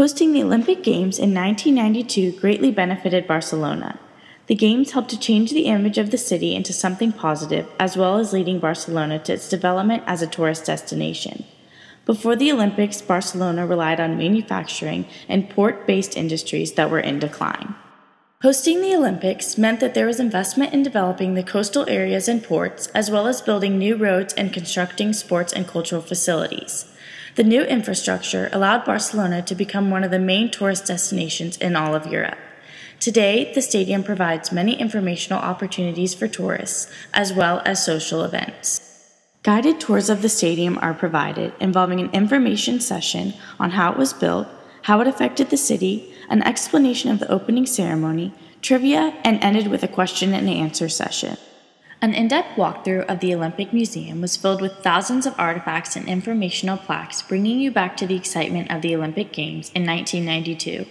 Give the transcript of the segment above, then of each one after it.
Hosting the Olympic Games in 1992 greatly benefited Barcelona. The Games helped to change the image of the city into something positive, as well as leading Barcelona to its development as a tourist destination. Before the Olympics, Barcelona relied on manufacturing and port-based industries that were in decline. Hosting the Olympics meant that there was investment in developing the coastal areas and ports, as well as building new roads and constructing sports and cultural facilities. The new infrastructure allowed Barcelona to become one of the main tourist destinations in all of Europe. Today, the stadium provides many informational opportunities for tourists, as well as social events. Guided tours of the stadium are provided, involving an information session on how it was built, how it affected the city, an explanation of the opening ceremony, trivia, and ended with a question and answer session. An in-depth walkthrough of the Olympic Museum was filled with thousands of artifacts and informational plaques, bringing you back to the excitement of the Olympic Games in 1992.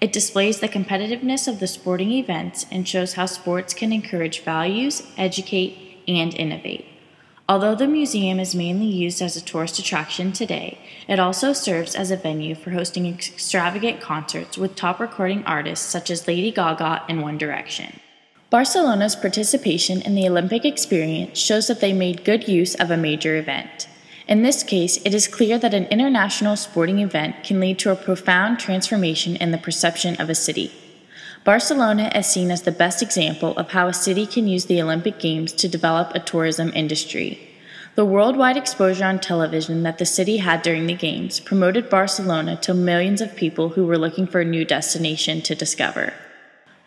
It displays the competitiveness of the sporting events and shows how sports can encourage values, educate, and innovate. Although the museum is mainly used as a tourist attraction today, it also serves as a venue for hosting extravagant concerts with top recording artists such as Lady Gaga and One Direction. Barcelona's participation in the Olympic experience shows that they made good use of a major event. In this case, it is clear that an international sporting event can lead to a profound transformation in the perception of a city. Barcelona is seen as the best example of how a city can use the Olympic Games to develop a tourism industry. The worldwide exposure on television that the city had during the Games promoted Barcelona to millions of people who were looking for a new destination to discover.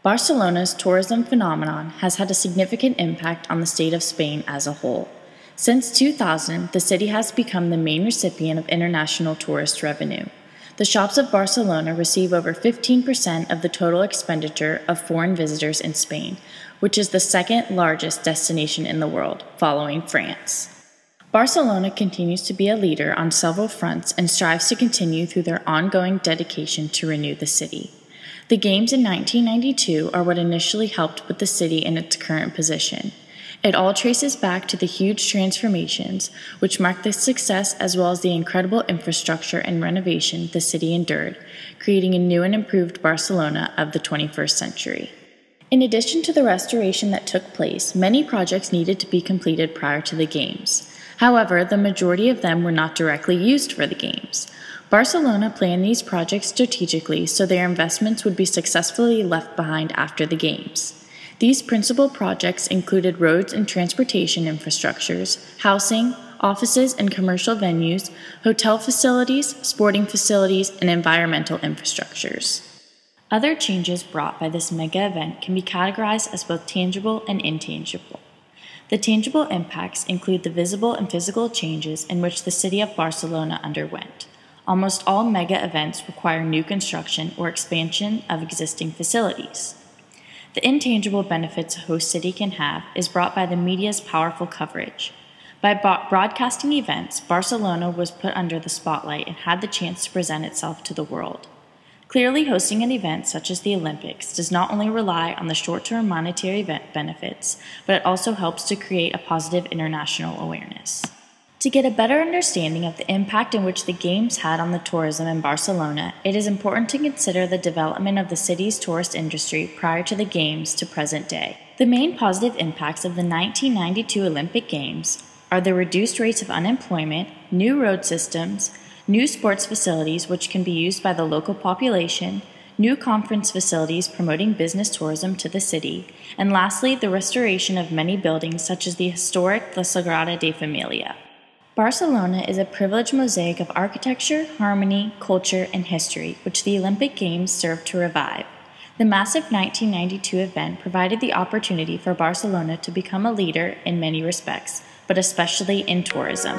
Barcelona's tourism phenomenon has had a significant impact on the state of Spain as a whole. Since 2000, the city has become the main recipient of international tourist revenue. The shops of Barcelona receive over 15% of the total expenditure of foreign visitors in Spain, which is the second largest destination in the world, following France. Barcelona continues to be a leader on several fronts and strives to continue through their ongoing dedication to renew the city. The Games in 1992 are what initially helped put the city in its current position. It all traces back to the huge transformations, which marked the success as well as the incredible infrastructure and renovation the city endured, creating a new and improved Barcelona of the 21st century. In addition to the restoration that took place, many projects needed to be completed prior to the Games. However, the majority of them were not directly used for the Games. Barcelona planned these projects strategically so their investments would be successfully left behind after the Games. These principal projects included roads and transportation infrastructures, housing, offices and commercial venues, hotel facilities, sporting facilities, and environmental infrastructures. Other changes brought by this mega event can be categorized as both tangible and intangible. The tangible impacts include the visible and physical changes in which the city of Barcelona underwent. Almost all mega events require new construction or expansion of existing facilities. The intangible benefits a host city can have is brought by the media's powerful coverage. By broadcasting events, Barcelona was put under the spotlight and had the chance to present itself to the world. Clearly, hosting an event such as the Olympics does not only rely on the short-term monetary benefits, but it also helps to create a positive international awareness. To get a better understanding of the impact in which the Games had on the tourism in Barcelona, it is important to consider the development of the city's tourist industry prior to the Games to present day. The main positive impacts of the 1992 Olympic Games are the reduced rates of unemployment, new road systems, new sports facilities which can be used by the local population, new conference facilities promoting business tourism to the city, and lastly, the restoration of many buildings such as the historic La Sagrada de Familia. Barcelona is a privileged mosaic of architecture, harmony, culture, and history, which the Olympic Games served to revive. The massive 1992 event provided the opportunity for Barcelona to become a leader in many respects, but especially in tourism.